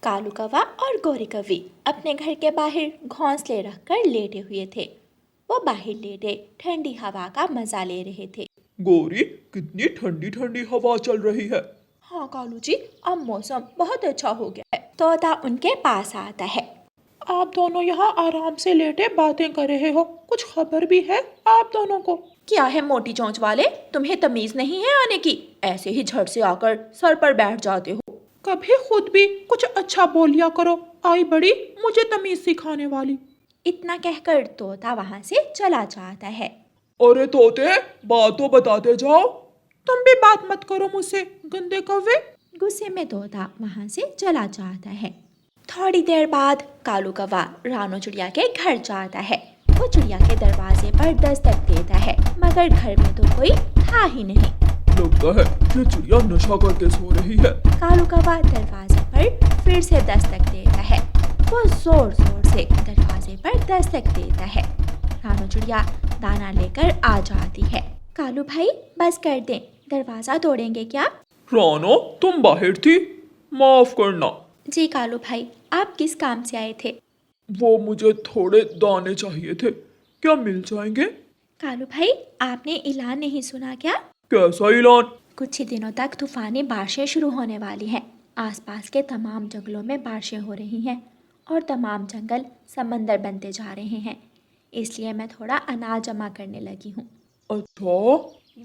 कालू कौवा और गौरी कौवी अपने घर के बाहर घोंसले रखकर लेटे हुए थे। वो बाहर लेटे ठंडी हवा का मजा ले रहे थे। गौरी, कितनी ठंडी ठंडी हवा चल रही है। हाँ कालू जी, अब मौसम बहुत अच्छा हो गया है। तोता उनके पास आता है। आप दोनों यहाँ आराम से लेटे बातें कर रहे हो, कुछ खबर भी है आप दोनों को? क्या है मोटी चोंच वाले, तुम्हें तमीज नहीं है आने की? ऐसे ही झट से आकर सर पर बैठ जाते हो। कभी खुद भी कुछ अच्छा बोल लिया करो, आई बड़ी मुझे तमीज सिखाने वाली। इतना कहकर तोता वहाँ से चला जाता है। अरे तोते, बात तो बताते जाओ। तुम भी बात मत करो मुझसे, गंदे कौवे। गुस्से में तोता वहाँ से चला जाता है। थोड़ी देर बाद कालू कौवा रानो चिड़िया के घर जाता है। वो चिड़िया के दरवाजे पर दस्तक देता है, मगर घर में तो कोई था ही नहीं। लगता है ये चिड़िया नशा करके सो रही है। कालू कौवा दरवाजे पर फिर से दस्तक देता है। वो जोर जोर से दरवाजे पर दस्तक देता है। रानो चिड़िया दाना लेकर आ जाती है। कालू भाई बस कर दें, दरवाजा तोड़ेंगे क्या? रानो, तुम बाहर थी, माफ करना। जी कालू भाई, आप किस काम से आए थे? वो मुझे थोड़े दाने चाहिए थे, क्या मिल जाएंगे? कालू भाई, आपने ऐलान नहीं सुना क्या? कैसा ऐलान? कुछ ही दिनों तक तूफानी बारिशें शुरू होने वाली हैं। आसपास के तमाम जंगलों में बारिशें हो रही हैं और तमाम जंगल समंदर बनते जा रहे हैं। इसलिए मैं थोड़ा अनाज जमा करने लगी हूँ। अच्छा,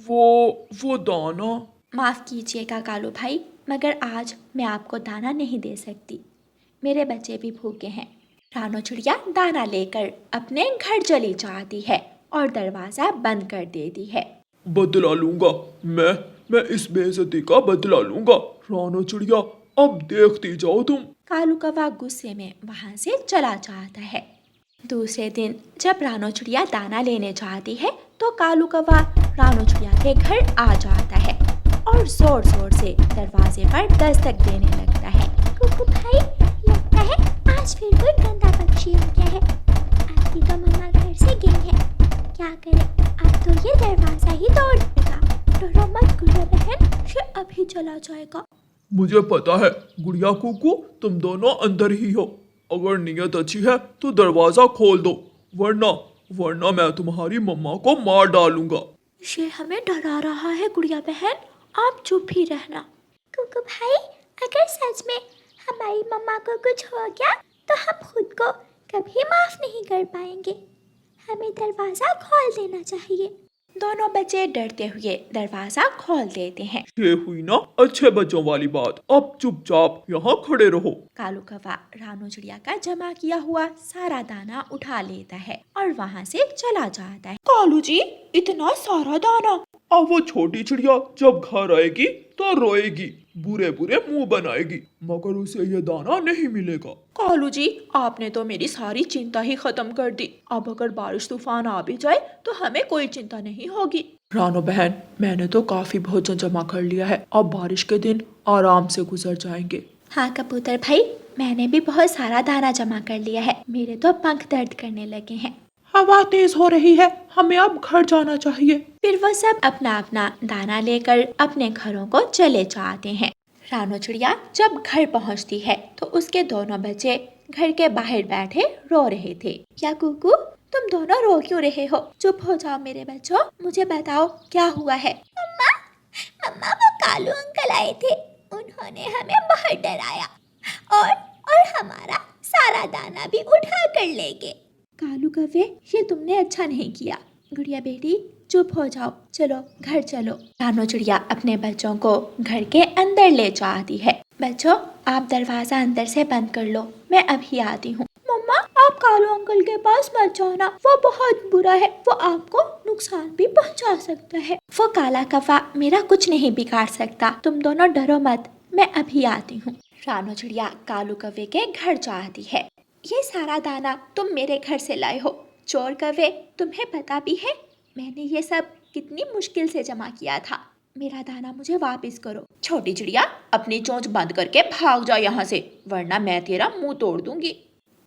वो दाना। माफ़ कीजिएगा कालू भाई, मगर आज मैं आपको दाना नहीं दे सकती। मेरे बच्चे भी भूखे हैं। रानो चिड़िया दाना लेकर अपने घर चली जाती है और दरवाज़ा बंद कर देती है। बदला लूंगा, मैं इस बेइज्जती का बदला लूंगा। रानो चिड़िया, अब देखती जाओ तुम। कालू कौवा गुस्से में वहाँ से चला जाता है। दूसरे दिन जब रानो चिड़िया दाना लेने जाती है तो कालू कौवा रानो चिड़िया के घर आ जाता है और जोर जोर से दरवाजे पर दस्तक देने लगता है। कुकू भाई, लगता है आज फिर कोई गंदा पक्षी आ गया है। आपकी तो मम्मा घर से गई है। क्या करें, अब तो ये दरवाजा ही तोड़ देगा। डरो मत गुड़िया बहन, ये अभी चला जाएगा। मुझे पता है गुड़िया कुकू, तुम दोनों अंदर ही हो। अगर नीयत अच्छी है तो दरवाजा खोल दो, वरना मैं तुम्हारी मम्मा को मार डालूंगा। ये हमें डरा रहा है गुड़िया बहन, आप चुप ही रहना। कुकू भाई, अगर सच में हमारी मम्मा को कुछ हो गया तो हम खुद को कभी माफ नहीं कर पाएंगे। हमें दरवाजा खोल देना चाहिए। दोनों बच्चे डरते हुए दरवाजा खोल देते हैं। ये हुई ना अच्छे बच्चों वाली बात, अब चुपचाप यहाँ खड़े रहो। कालू कौवा रानो चिड़िया का जमा किया हुआ सारा दाना उठा लेता है और वहाँ से चला जाता है। कालू जी, इतना सारा दाना? अब वो छोटी चिड़िया जब घर आएगी तो रोएगी, बुरे बुरे मुंह बनाएगी, मगर उसे ये दाना नहीं मिलेगा। कालू जी, आपने तो मेरी सारी चिंता ही खत्म कर दी। अब अगर बारिश तूफान आ भी जाए तो हमें कोई चिंता नहीं होगी। रानो बहन, मैंने तो काफी भोजन जमा कर लिया है, अब बारिश के दिन आराम से गुजर जाएंगे। हाँ कबूतर भाई, मैंने भी बहुत सारा दाना जमा कर लिया है। मेरे तो पंख दर्द करने लगे हैं। हवा तेज हो रही है, हमें अब घर जाना चाहिए। फिर वो सब अपना अपना दाना लेकर अपने घरों को चले जाते हैं। रानो चिड़िया जब घर पहुंचती है तो उसके दोनों बच्चे घर के बाहर बैठे रो रहे थे। क्या कुकू, तुम दोनों रो क्यों रहे हो? चुप हो जाओ मेरे बच्चों, मुझे बताओ क्या हुआ है। मम्मा वो कालू अंकल आए थे, उन्होंने हमें बहुत डराया और हमारा सारा दाना भी उठा कर ले गए। कालू कौवे, ये तुमने अच्छा नहीं किया। गुड़िया बेटी चुप हो जाओ, चलो घर चलो। रानो चिड़िया अपने बच्चों को घर के अंदर ले जाती है। बच्चों, आप दरवाजा अंदर से बंद कर लो, मैं अभी आती हूँ। मम्मा, आप कालू अंकल के पास मत जाओ ना, वो बहुत बुरा है, वो आपको नुकसान भी पहुँचा सकता है। वो काला कौवा मेरा कुछ नहीं बिगाड़ सकता, तुम दोनों डरो मत, मैं अभी आती हूँ। रानो चिड़िया कालू कौवे के घर जाती है। ये सारा दाना तुम मेरे घर से लाए हो, चोर कौवे, तुम्हें पता भी है मैंने ये सब कितनी मुश्किल से जमा किया था। मेरा दाना मुझे वापस करो। छोटी चिड़िया, अपनी चोंच बंद करके भाग जा यहाँ से, वरना मैं तेरा मुंह तोड़ दूंगी।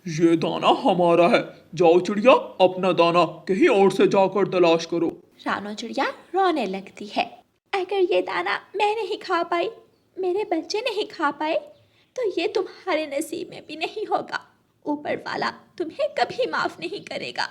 ये दाना हमारा है, जाओ चिड़िया, अपना दाना कहीं और से जाकर तलाश करो। रानो चिड़िया रोने लगती है। अगर ये दाना मैं नहीं खा पाई, मेरे बच्चे नहीं खा पाए, तो ये तुम्हारे नसीब में भी नहीं होगा। ऊपर वाला तुम्हें कभी माफ नहीं करेगा।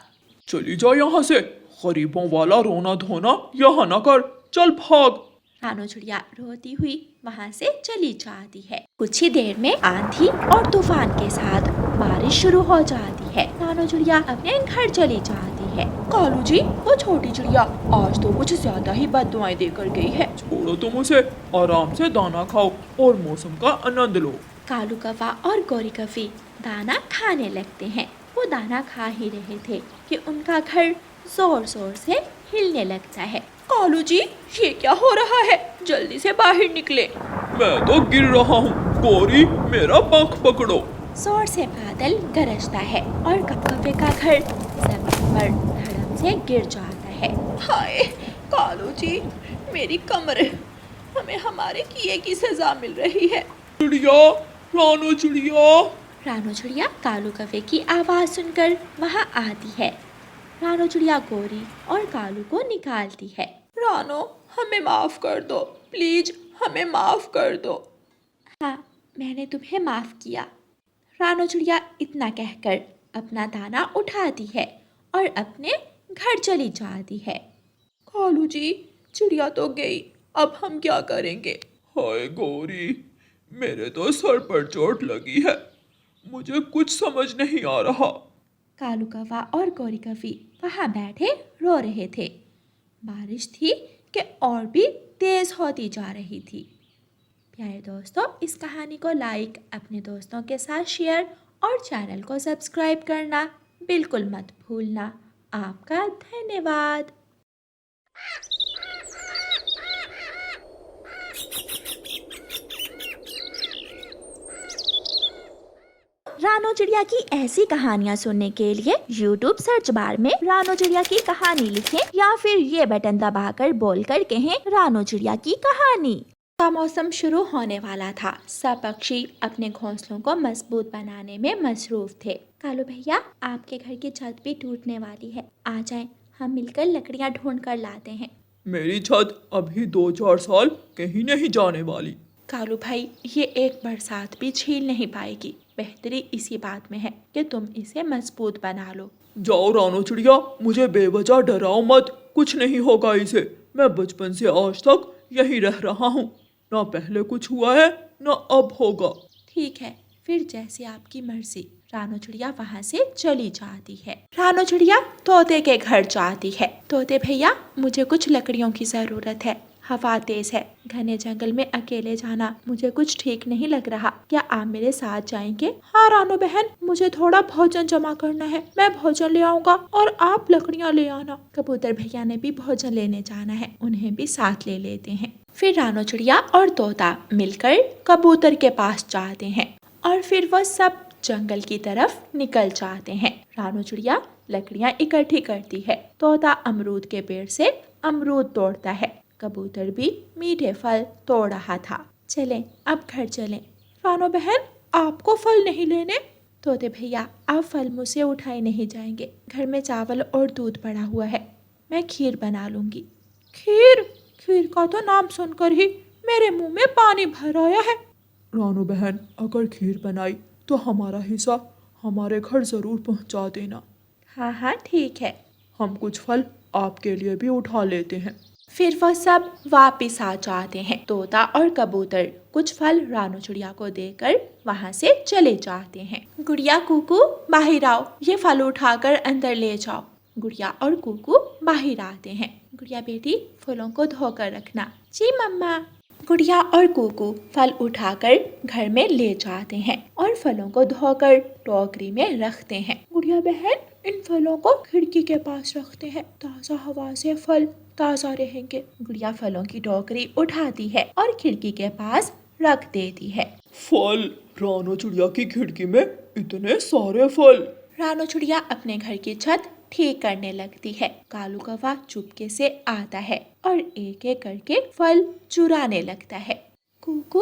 चली जा यहाँ से, गरीबों वाला रोना धोना यहाँ न कर, चल भाग। रानो चिड़िया रोती हुई वहाँ से चली जाती है। कुछ ही देर में आंधी और तूफान के साथ बारिश शुरू हो जाती है। रानो चिड़िया अपने घर चली जाती है। कालू जी, वो छोटी चिड़िया आज तो कुछ ज्यादा ही बददुआएं देकर गई है। छोड़ो तुम उसे, आराम से दाना खाओ और मौसम का आनंद लो। कालू कौवा और गौरी कौवी दाना खाने लगते हैं। वो दाना खा ही रहे थे कि उनका घर जोर जोर से हिलने लगता है। कालू जी, ये क्या हो रहा है? जल्दी से बाहर निकले। मैं तो गिर रहा हूँ, गौरी मेरा पंख पकड़ो। जोर से बादल गरजता है और कौवे का घर जमीन पर धड़म से गिर जाता है। हाय कालू जी, मेरी कमर, हमें हमारे किए की सजा मिल रही है। चिड़िया, रानो चिड़िया। रानो चिड़िया कालू कौवे की आवाज सुनकर वहाँ आती है। रानो चिड़िया गौरी और कालू को निकालती है। रानो, हमें माफ कर दो, प्लीज हमें माफ कर दो। हाँ, मैंने तुम्हें माफ किया। रानो चिड़िया इतना कहकर अपना दाना उठाती है और अपने घर चली जाती है। कालू जी, चिड़िया तो गई, अब हम क्या करेंगे? हाय गौरी, मेरे तो सर पर चोट लगी है, मुझे कुछ समझ नहीं आ रहा। कालू कौवा और गौरी कौवी वहाँ बैठे रो रहे थे। बारिश थी कि और भी तेज होती जा रही थी। प्यारे दोस्तों, इस कहानी को लाइक, अपने दोस्तों के साथ शेयर और चैनल को सब्सक्राइब करना बिल्कुल मत भूलना। आपका धन्यवाद। रानो चिड़िया की ऐसी कहानियाँ सुनने के लिए YouTube सर्च बार में रानो चिड़िया की कहानी लिखें या फिर ये बटन दबाकर बोलकर कहें रानो चिड़िया की कहानी। का मौसम शुरू होने वाला था। सब पक्षी अपने घोंसलों को मजबूत बनाने में मसरूफ थे। कालू भैया, आपके घर की छत भी टूटने वाली है, आ जाएं, हम मिलकर लकड़ियाँ ढूंढ कर लाते हैं। मेरी छत अभी 2-4 साल कहीं नहीं जाने वाली। कालू भाई, ये एक बरसात भी झील नहीं पाएगी। बेहतरी इसी बात में है कि तुम इसे मजबूत बना लो। जाओ रानो चिड़िया, मुझे बेवजह डराओ मत, कुछ नहीं होगा इसे। मैं बचपन से आज तक यहीं रह रहा हूँ, ना पहले कुछ हुआ है ना अब होगा। ठीक है, फिर जैसे आपकी मर्जी। रानो चिड़िया वहाँ से चली जाती है। रानो चिड़िया तोते के घर जाती है। तोते भैया, मुझे कुछ लकड़ियों की जरूरत है, हवा तेज है, घने जंगल में अकेले जाना मुझे कुछ ठीक नहीं लग रहा, क्या आप मेरे साथ जाएंगे? हाँ रानो बहन, मुझे थोड़ा भोजन जमा करना है, मैं भोजन ले आऊंगा और आप लकड़ियाँ ले आना। कबूतर भैया ने भी भोजन लेने जाना है, उन्हें भी साथ ले लेते हैं। फिर रानो चिड़िया और तोता मिलकर कबूतर के पास जाते हैं और फिर वो सब जंगल की तरफ निकल जाते हैं। रानो चिड़िया लकड़ियाँ इकट्ठी करती है, तोता अमरूद के पेड़ से अमरूद तोड़ता है, कबूतर भी मीठे फल तोड़ रहा था। चलें, अब घर चलें। रानो बहन, आपको फल नहीं लेने? तोते भैया, आप फल मुझसे उठाए नहीं जाएंगे, घर में चावल और दूध पड़ा हुआ है, मैं खीर बना लूंगी। खीर? खीर का तो नाम सुनकर ही मेरे मुंह में पानी भर आया है। रानो बहन, अगर खीर बनाई तो हमारा हिस्सा हमारे घर जरूर पहुंचा देना। हाँ हाँ ठीक है। हम कुछ फल आपके लिए भी उठा लेते हैं। फिर वह सब वापिस आ जाते हैं। तोता और कबूतर कुछ फल रानो चिड़िया को देकर वहाँ से चले जाते हैं। गुड़िया कुकू बाहर आओ, ये फल उठाकर अंदर ले जाओ। गुड़िया और कुकू बाहर आते हैं। गुड़िया बेटी, फलों को धोकर रखना। जी मम्मा। गुड़िया और कुकू फल उठाकर घर में ले जाते हैं और फलों को धोकर टोकरी में रखते हैं। गुड़िया बहन, इन फलों को खिड़की के पास रखते हैं, ताज़ा हवा से फल ताज़ा रहेंगे। गुड़िया फलों की टोकरी उठाती है और खिड़की के पास रख देती है। फल? रानो चिड़िया की खिड़की में इतने सारे फल। रानो चिड़िया अपने घर की छत ठीक करने लगती है। कालू कौवा चुपके से आता है और एक एक करके फल चुराने लगता है। कुकू,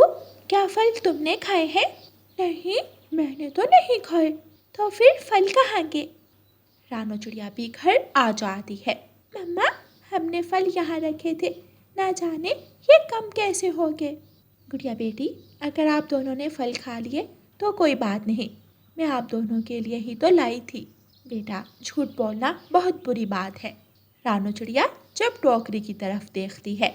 क्या फल तुमने खाए हैं? नहीं, मैंने तो नहीं खाए। तो फिर फल कहाँ गए? रानो चिड़िया भी घर आ जाती है। मम्मा, हमने फल यहाँ रखे थे, ना जाने ये कम कैसे हो गए। गुड़िया बेटी, अगर आप दोनों ने फल खा लिए तो कोई बात नहीं, मैं आप दोनों के लिए ही तो लाई थी। बेटा, झूठ बोलना बहुत बुरी बात है। रानो चिड़िया जब टोकरी की तरफ देखती है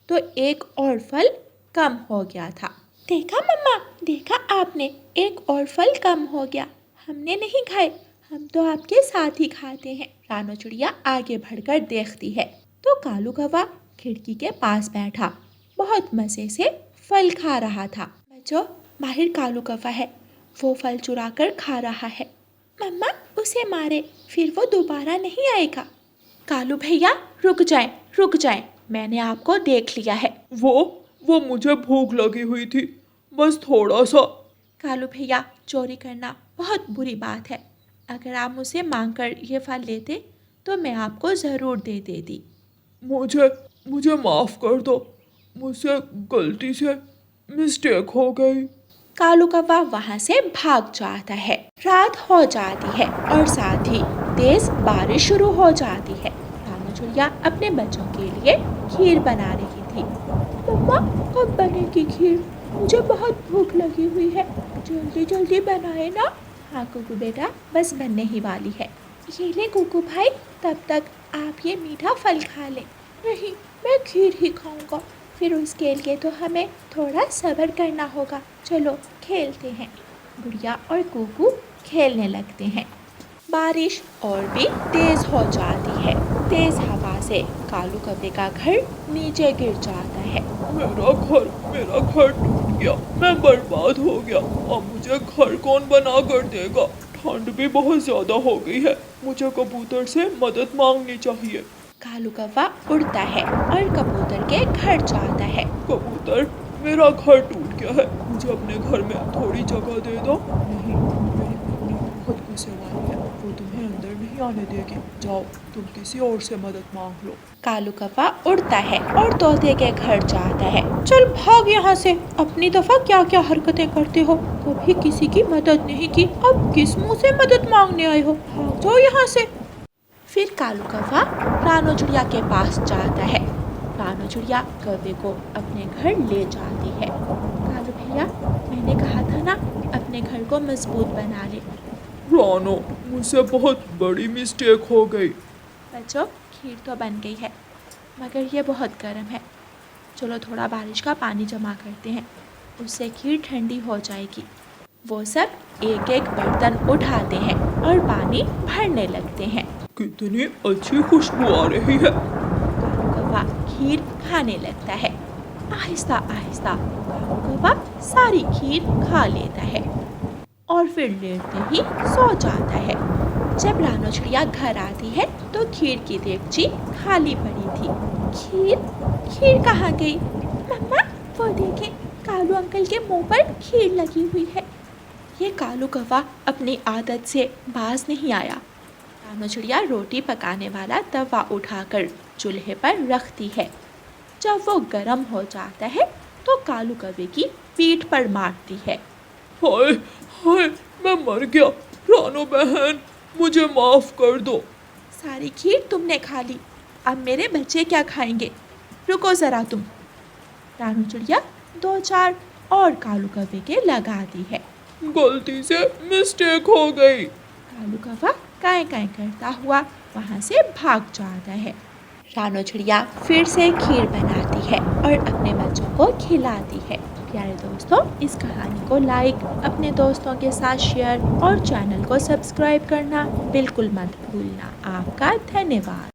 तो एक और फल कम हो गया था। देखा मम्मा, देखा आपने, एक और फल कम हो गया। हमने नहीं खाए, हम तो आपके साथ ही खाते हैं। रानो चिड़िया आगे बढ़कर देखती है तो कालू कौवा खिड़की के पास बैठा बहुत मज़े से फल खा रहा था। बच्चों, माहिर कालू कौवा है, वो फल चुरा कर खा रहा है। मम्मा, उसे मारे, फिर वो दोबारा नहीं आएगा। कालू भैया रुक जाएं, मैंने आपको देख लिया है। वो मुझे भूख लगी हुई थी, बस थोड़ा सा। कालू भैया, चोरी करना बहुत बुरी बात है। अगर आप मुझसे मांग कर ये फल लेते तो मैं आपको ज़रूर दे देती। मुझे माफ़ कर दो, मुझसे गलती से मिस्टेक हो गई। कालू कौवा वहाँ से भाग जाता है। रात हो जाती है और साथ ही तेज बारिश शुरू हो जाती है। रानो चिड़िया अपने बच्चों के लिए खीर बना रही थी। मम्मा, कब बनेगी खीर? मुझे बहुत भूख लगी हुई है, जल्दी जल्दी बनाए ना। हाँ कुकू बेटा, बस बनने ही वाली है। ये ले कुकू भाई, तब तक आप ये मीठा फल खा लें। नहीं, मैं खीर ही खाऊंगा। फिर उसके लिए तो हमें थोड़ा सब्र करना होगा। चलो खेलते हैं। गुड़िया और कुकू खेलने लगते हैं। बारिश और भी तेज हो जाती है। तेज हवा से कालू कौवे का घर नीचे गिर जाता है। मेरा घर टूट गया, मैं बर्बाद हो गया। अब मुझे घर कौन बना कर देगा? ठंड भी बहुत ज्यादा हो गई है, मुझे कबूतर से मदद मांगनी चाहिए। कालू कौवा उड़ता है और कबूतर के घर जाता है। कबूतर, मेरा घर टूट गया है, मुझे अपने घर में थोड़ी जगह दे दो। नहीं, मेरी पत्नी बहुत गुस्से वाली है, वो तुम्हें अंदर नहीं आने देगी। जाओ, तुम किसी और से मदद मांग लो। कालू कौवा उड़ता है और तोते के घर जाता है। चल भाग यहाँ से, अपनी दफा क्या क्या हरकतें करते हो। कभी किसी की मदद नहीं की, अब किस मुंह से मदद मांगने आए हो? भाग जाओ यहाँ से। फिर कालू कौवा रानो चिड़िया के पास जाता है। रानो चिड़िया कौवे को अपने घर ले जाती है। कालू भैया, मैंने कहा था ना, अपने घर को मजबूत बना ले। रानो, मुझसे बहुत बड़ी मिस्टेक हो गई। बच्चों, खीर तो बन गई है, मगर ये बहुत गर्म है। चलो थोड़ा बारिश का पानी जमा करते हैं, उससे खीर ठंडी हो जाएगी। वो सब एक एक बर्तन उठाते हैं और पानी भरने लगते हैं। कितनी अच्छी खुशबू आ रही है। कालू कौवा खीर खाने लगता है। आहिस्ता आहिस्ता कालू कौवा सारी खीर खा लेता है और फिर लेटते ही सो जाता है। जब रानो चिड़िया घर आती है तो खीर की देगची खाली पड़ी थी। खीर कहाँ गई? मम्मा, वो देखें, कालू अंकल के मुंह पर खीर लगी हुई है। ये कालू कौवा अपनी आदत से बाज नहीं आया। रानो चिड़िया रोटी पकाने वाला तवा उठाकर चूल्हे पर रखती है। जब वो गर्म हो जाता है तो कालू कौवे की पीठ पर मारती है। हाय हाय, मैं मर गया। रानो बहन, मुझे माफ कर दो। सारी खीर तुमने खा ली, अब मेरे बच्चे क्या खाएंगे? रुको ज़रा तुम। रानो चिड़िया 2-4 और कालू कौवे के लगाती है। गलती से मिस्टेक हो गई। कालू कौवा काएं काएं करता हुआ वहाँ से भाग जाता है। रानो चिड़िया फिर से खीर बनाती है और अपने बच्चों को खिलाती है। प्यारे दोस्तों, इस कहानी को लाइक, अपने दोस्तों के साथ शेयर और चैनल को सब्सक्राइब करना बिल्कुल मत भूलना। आपका धन्यवाद।